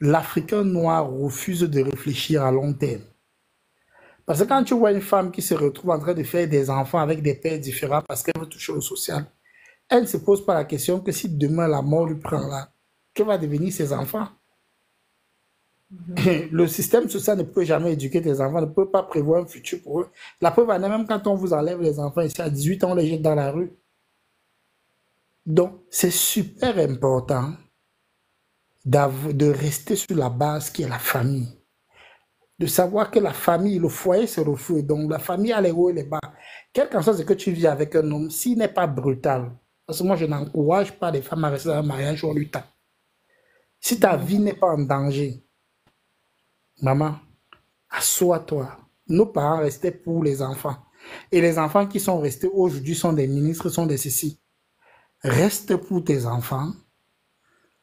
l'Africain noir refuse de réfléchir à long terme. Parce que quand tu vois une femme qui se retrouve en train de faire des enfants avec des pères différents parce qu'elle veut toucher au social, elle ne se pose pas la question que si demain la mort lui prend là, que va devenir ses enfants? Le système social ne peut jamais éduquer tes enfants, ne peut pas prévoir un futur pour eux. La preuve en est, même quand on vous enlève les enfants ici à 18 ans, on les jette dans la rue. Donc, c'est super important de rester sur la base qui est la famille. De savoir que la famille, le foyer, c'est le feu. Donc, la famille a les hauts et les bas. Quel qu'en soit ce que tu vis avec un homme, s'il n'est pas brutal, parce que moi, je n'encourage pas les femmes à rester dans un mariage où on lui tape. Si ta vie n'est pas en danger, maman, assois-toi. Nos parents restaient pour les enfants. Et les enfants qui sont restés aujourd'hui sont des ministres, sont des ceci. Reste pour tes enfants.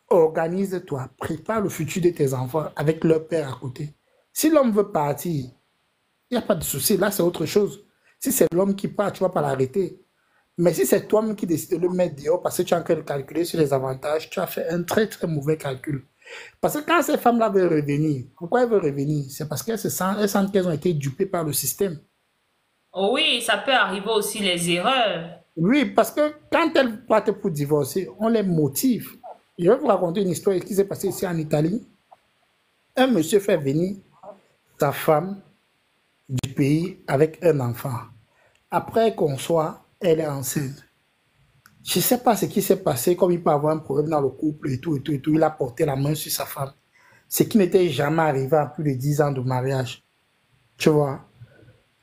Organise-toi. Prépare le futur de tes enfants avec leur père à côté. Si l'homme veut partir, il n'y a pas de souci. Là, c'est autre chose. Si c'est l'homme qui part, tu ne vas pas l'arrêter. Mais si c'est toi-même qui décides de le mettre dehors parce que tu es en train de calculer sur les avantages, tu as fait un très, très mauvais calcul. Parce que quand ces femmes-là veulent revenir, pourquoi elles veulent revenir? C'est parce qu'elles sentent qu'elles ont été dupées par le système. Oh oui, ça peut arriver aussi les erreurs. Oui, parce que quand elles partent pour divorcer, on les motive. Je vais vous raconter une histoire qui s'est passée ici en Italie. Un monsieur fait venir sa femme du pays avec un enfant. Après qu'on soit, elle est enceinte. Je ne sais pas ce qui s'est passé, comme il peut avoir un problème dans le couple et tout, et tout, et tout. Il a porté la main sur sa femme. Ce qui n'était jamais arrivé à plus de 10 ans de mariage. Tu vois?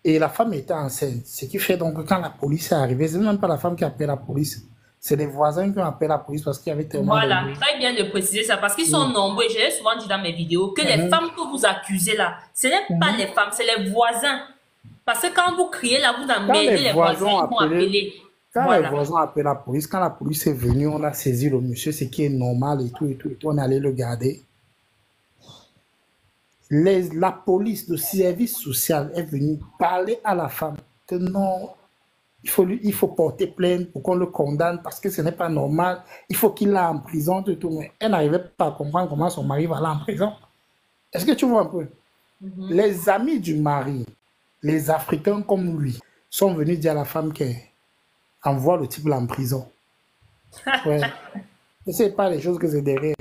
Et la femme était enceinte. Ce qui fait donc que quand la police est arrivée, ce n'est même pas la femme qui a appelé la police. C'est les voisins qui ont appelé la police parce qu'il y avait tellement de Voilà, bruit. très bien de préciser ça parce qu'ils sont Oui. nombreux. Je l'ai souvent dit dans mes vidéos que les Mhm. femmes que vous accusez là, ce n'est pas Mhm. les femmes, c'est les voisins. Parce que quand vous criez là, vous Quand emmerdez les les voisins voisins, ont ils vont appelé, appeler. quand les Voilà. voisins ont appelé la police, quand la police est venue, on a saisi le monsieur, ce qui est normal et tout, et tout, et tout. On est allé le garder. La police, le service social est venu parler à la femme que non, il faut porter plainte pour qu'on le condamne parce que ce n'est pas normal. Il faut qu'il aille en prison, tout, tout. Mais elle n'arrivait pas à comprendre comment son mari va aller en prison. Est-ce que tu vois un peu? Les amis du mari, les Africains comme lui, sont venus dire à la femme qu'elle envoie le type là en prison. Ouais. Et ce n'est pas les choses que c'est derrière.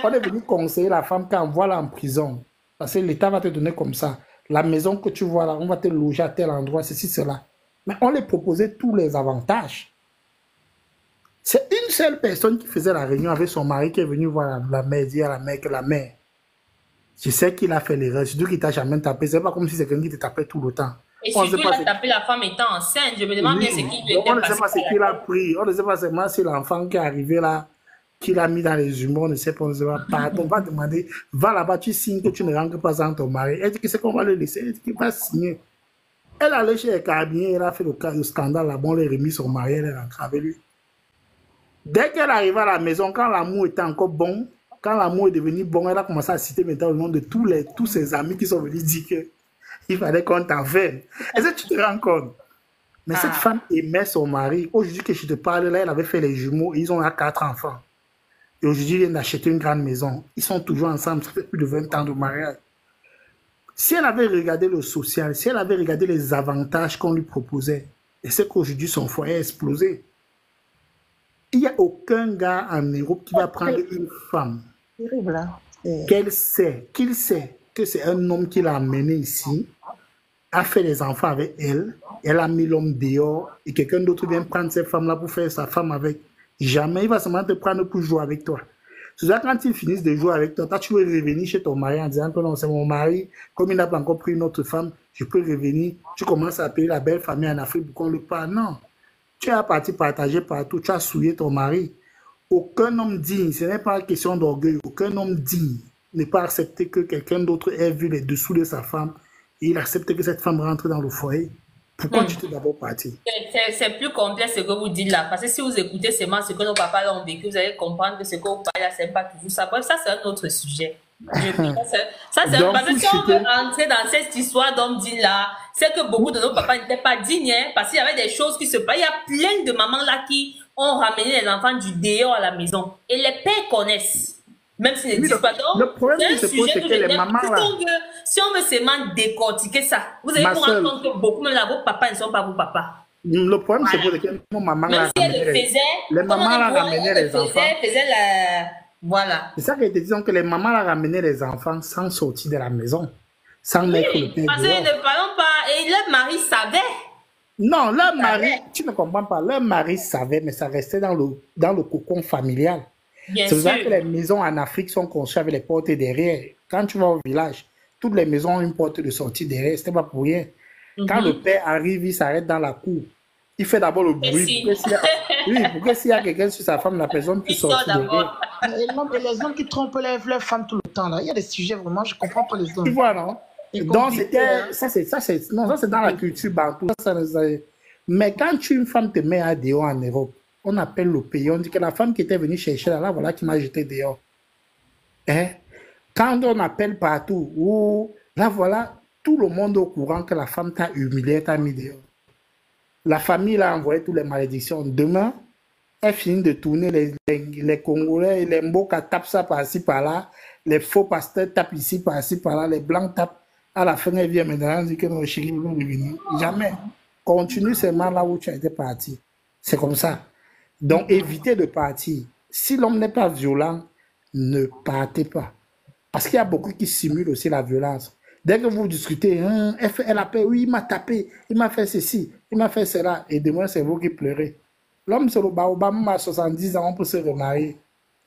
On est venu conseiller la femme qu'elle envoie là en prison. Parce que l'État va te donner comme ça. La maison que tu vois là, on va te loger à tel endroit, ceci, cela. Mais on les proposait tous les avantages. C'est une seule personne qui faisait la réunion avec son mari qui est venu voir la mère, dire à la mère que la mère, je sais qu'il a fait l'erreur, surtout qu'il t'a jamais tapé. C'est pas comme si c'est quelqu'un qui te tapait tout le temps. Et On ne sait surtout, il pas a tapé la femme étant enceinte. Je me demande bien ce oui, qui lui donc on était ne sait passé pas ce par la qu'il a tête. pris. On ne sait pas seulement si l'enfant qui est arrivé là, qu'il a mis dans les humains, on ne sait pas, on ne sait pas. Pardon, on va demander, va là-bas, tu signes que tu ne rentres pas sans ton mari. Elle dit que c'est qu'on va le laisser, elle dit qu'il va signer. Elle allait chez les carabiniers, elle a fait le scandale là-bas, on lui a remis son mari, elle est rentrée avec lui. Dès qu'elle arrive à la maison, quand l'amour était encore bon, quand l'amour est devenu bon, elle a commencé à citer maintenant le nom de tous ses amis qui sont venus dire qu'il fallait qu'on t'enferme. Est-ce que tu te rends compte? Mais cette Ah, femme aimait son mari. Aujourd'hui que je te parle, là, elle avait fait les jumeaux, ils ont 4 enfants. Et aujourd'hui, ils viennent d'acheter une grande maison. Ils sont toujours ensemble, ça fait plus de 20 ans de mariage. Si elle avait regardé le social, si elle avait regardé les avantages qu'on lui proposait, et c'est qu'aujourd'hui, son foyer a explosé. Il n'y a aucun gars en Europe qui va prendre une femme Terrible, hein? qu'il sait que c'est un homme qui l'a amené ici, a fait les enfants avec elle, elle a mis l'homme dehors, et quelqu'un d'autre vient prendre cette femme-là pour faire sa femme avec. Jamais il va seulement te prendre pour jouer avec toi. C'est ça, quand ils finissent de jouer avec toi, toi, tu veux revenir chez ton mari en disant que non, c'est mon mari, comme il n'a pas encore pris une autre femme, je peux revenir. Tu commences à appeler la belle famille en Afrique pour qu'on le parle. Non. Tu as parti partager partout, tu as souillé ton mari. Aucun homme digne, ce n'est pas une question d'orgueil, aucun homme digne n'est pas accepter que quelqu'un d'autre ait vu les dessous de sa femme et il accepte que cette femme rentre dans le foyer. Pourquoi tu t'es d'abord parti? c'est plus complexe ce que vous dites là. Parce que si vous écoutez seulement ce que nos papas ont vécu, vous allez comprendre que ce que vous parlez là, c'est pas toujours ça. Bref, ça, c'est un autre sujet. Ça, c'est Donc, parce que pour si on veut chuter, entrer dans cette histoire d'homme dit là, c'est que beaucoup de nos papas n'étaient pas dignes, hein, parce qu'il y avait des choses qui se passaient. Il y a plein de mamans là qui ont ramené les enfants du dehors à la maison. Et les pères connaissent. même s'ils Oui, n'existent pas. Donc, le problème c'est qui un se pose, sujet c'est que que je les n'aime. mamans là, Si on veut seulement décortiquer ça, vous allez ma vous rendre soeur, compte que beaucoup, même là, vos papas ne sont pas vos papas. le problème se Voilà. pose, c'est que nos mamans Même là si elle le ramenaient faisait, les comme on mamans est là bourré, ramenaient elle le les enfants. faisait la... Voilà. C'est ça que je te disais, que les mamans là ramenaient les enfants sans sortir de la maison, sans mettre le Oui, père parce que dehors. ne parlons pas. Et leur mari savait. Non, leur mari, Savait. tu ne comprends pas, leur mari savait, mais ça restait dans le cocon familial. Bien C'est pour ça que sûr. les maisons en Afrique sont conçues avec les portes derrière. Quand tu vas au village, toutes les maisons ont une porte de sortie derrière, c'était pas pour rien. Quand le père arrive, il s'arrête dans la cour. Il fait d'abord le bruit. Pour que s'il y a quelqu'un sur sa femme, la personne puisse sortir derrière. Et les hommes qui trompent leurs femmes tout le temps, là. Il y a des sujets vraiment, je ne comprends pas les hommes. Tu vois, non? Donc, ça, c'est dans la Oui. culture bantou. Mais quand une femme te met à dehors en Europe, on appelle le pays, on dit que la femme qui était venue chercher là, voilà qui m'a jeté dehors. Hein? Quand on appelle partout, là voilà, tout le monde est au courant que la femme t'a humilié, t'a mis dehors. La famille a envoyé toutes les malédictions. Demain, elle finit de tourner les Congolais, les Mboka tapent ça par-ci, par-là, les faux pasteurs tapent ici, par-ci, par-là, les blancs tapent. À la fin, elle vient maintenant, elle dit que nos chéris vont revenir. Jamais. Continue seulement là où tu as été parti. C'est comme ça. Donc, évitez de partir. Si l'homme n'est pas violent, ne partez pas. Parce qu'il y a beaucoup qui simulent aussi la violence. Dès que vous discutez, hein, elle appelle, oui, il m'a tapé, il m'a fait ceci, il m'a fait cela, et demain, c'est vous qui pleurez. L'homme, c'est le baobab, à 70 ans, on peut se remarier.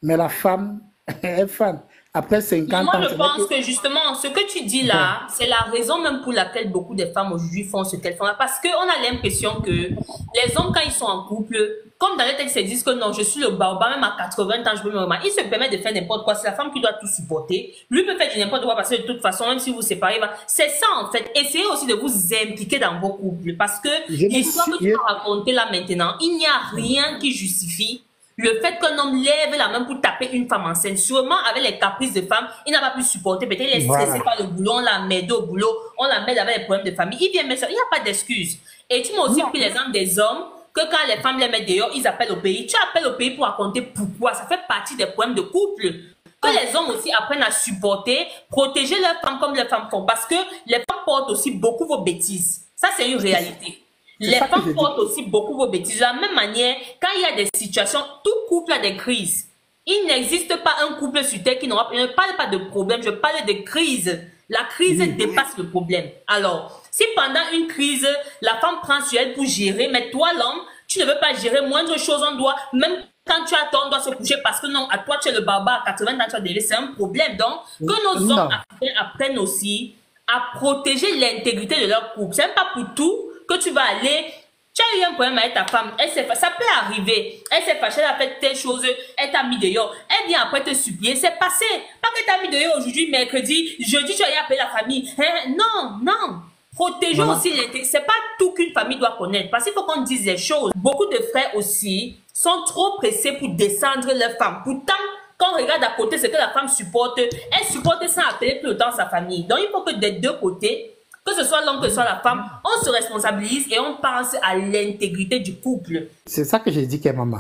Mais la femme, elle est fan. Après 50 Moi, ans, je pense que justement, ce que tu dis là, c'est la raison même pour laquelle beaucoup de femmes aujourd'hui font ce qu'elles font là. Parce qu'on a l'impression que les hommes, quand ils sont en couple, comme dans les textes, ils disent que non, je suis le baobab, même à 80 ans, je peux me remarier. Ils se permettent de faire n'importe quoi. C'est la femme qui doit tout supporter. Lui peut faire du n'importe quoi parce que de toute façon, même si vous vous séparez, c'est ça en fait. Essayez aussi de vous impliquer dans vos couples. Parce que l'histoire que tu as racontée là maintenant, il n'y a rien qui justifie le fait qu'un homme lève la main pour taper une femme enceinte, sûrement avec les caprices de femme, il n'a pas pu supporter. Peut-être il est stressé par le boulot, on l'a m'aide au boulot, on la met avec les problèmes de famille. Il vient mettre ça, il n'y a pas d'excuse. Et tu m'as aussi pris l'exemple des hommes, que quand les femmes les mettent dehors, ils appellent au pays. Tu appelles au pays pour raconter pourquoi. Ça fait partie des problèmes de couple. Que les hommes aussi apprennent à supporter, protéger leurs femmes comme les femmes font. Parce que les femmes portent aussi beaucoup vos bêtises. Ça, c'est une réalité. Les femmes portent aussi beaucoup vos bêtises. De la même manière, quand il y a des situations, tout couple a des crises. Il n'existe pas un couple sur Terre qui n'aura pas... Je ne parle pas de problème, je parle de crise. La crise dépasse le problème. Alors, si pendant une crise, la femme prend sur elle pour gérer, mais toi, l'homme, tu ne veux pas gérer moindre chose, on doit... Même quand tu as tort, on doit se coucher parce que non, à toi, tu es le barbare, à 80 ans, tu as délaissé. C'est un problème. Donc, que nos hommes apprennent aussi à protéger l'intégrité de leur couple. C'est même pas pour tout que tu vas aller, tu as eu un problème avec ta femme, ça peut arriver, elle s'est fâchée, elle a fait telle chose, elle t'a mis dehors, elle vient après te supplier, c'est passé, pas que t'as mis dehors aujourd'hui, mercredi, jeudi, tu as appelé la famille, hein? Non, protégeons aussi l'intégrité, c'est pas tout qu'une famille doit connaître, parce qu'il faut qu'on dise les choses. Beaucoup de frères aussi sont trop pressés pour descendre leur femme, pourtant, quand on regarde à côté ce que la femme supporte, elle supporte sans appeler tout le temps sa famille. Donc il faut que des deux côtés, que ce soit l'homme, que ce soit la femme, on se responsabilise et on pense à l'intégrité du couple. C'est ça que j'ai dit, maman.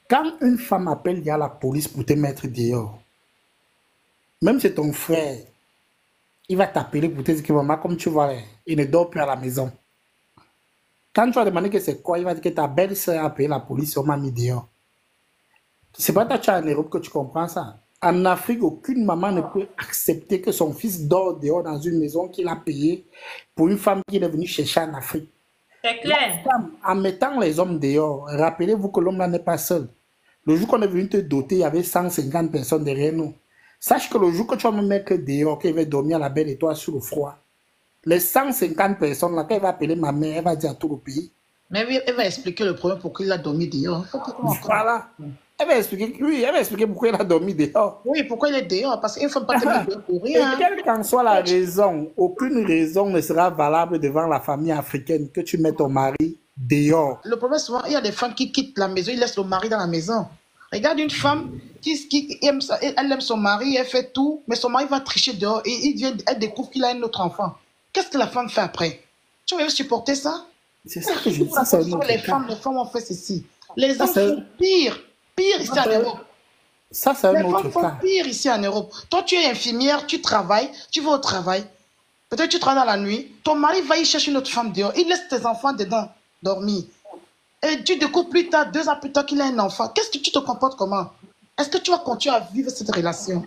Quand une femme appelle, il y a la police pour te mettre dehors. Même si ton frère, il va t'appeler pour te dire que maman, comme tu vois, il ne dort plus à la maison. Quand tu vas demander que c'est quoi, il va dire que ta belle-sœur a appelé la police et on m'a mis dehors. C'est pas toi, tu es en Europe que tu comprends ça. En Afrique, aucune maman ne peut accepter que son fils dort dehors dans une maison qu'il a payée pour une femme qu'il est venue chercher en Afrique. C'est clair. Femme, en mettant les hommes dehors, rappelez-vous que l'homme là n'est pas seul. Le jour qu'on est venu te doter, il y avait 150 personnes derrière nous. Sache que le jour que tu vas me mettre dehors, qu'il va dormir à la belle étoile sur le froid, les 150 personnes là, quand elle va appeler ma mère, elle va dire à tout le pays. Mais oui, elle va expliquer le problème pourquoi il a dormi dehors. Voilà. Elle va expliquer pourquoi il a dormi dehors. Oui, pourquoi il est dehors? Parce qu'il ne faut pas te mettre pour rien. Et quelle qu'en soit la raison, aucune raison ne sera valable devant la famille africaine que tu mets ton mari dehors. Le problème, souvent, il y a des femmes qui quittent la maison, ils laissent le mari dans la maison. Regarde une femme qui aime ça, elle aime son mari, elle fait tout, mais son mari va tricher dehors et elle découvre qu'il a un autre enfant. Qu'est-ce que la femme fait après? Tu veux supporter ça? C'est ça que je dis. Les femmes ont fait ceci. Les hommes sont pires ici à l'Europe. Ça, c'est un Les autre femmes font cas. pire ici en Europe. Toi, tu es infirmière, tu travailles, tu vas au travail. Peut-être tu travailles dans la nuit. Ton mari va y chercher une autre femme dehors. Il laisse tes enfants dedans dormir. Et tu découvres plus tard, 2 ans plus tard, qu'il a un enfant. Qu'est-ce que tu te comportes comment? Est-ce que tu vas continuer à vivre cette relation?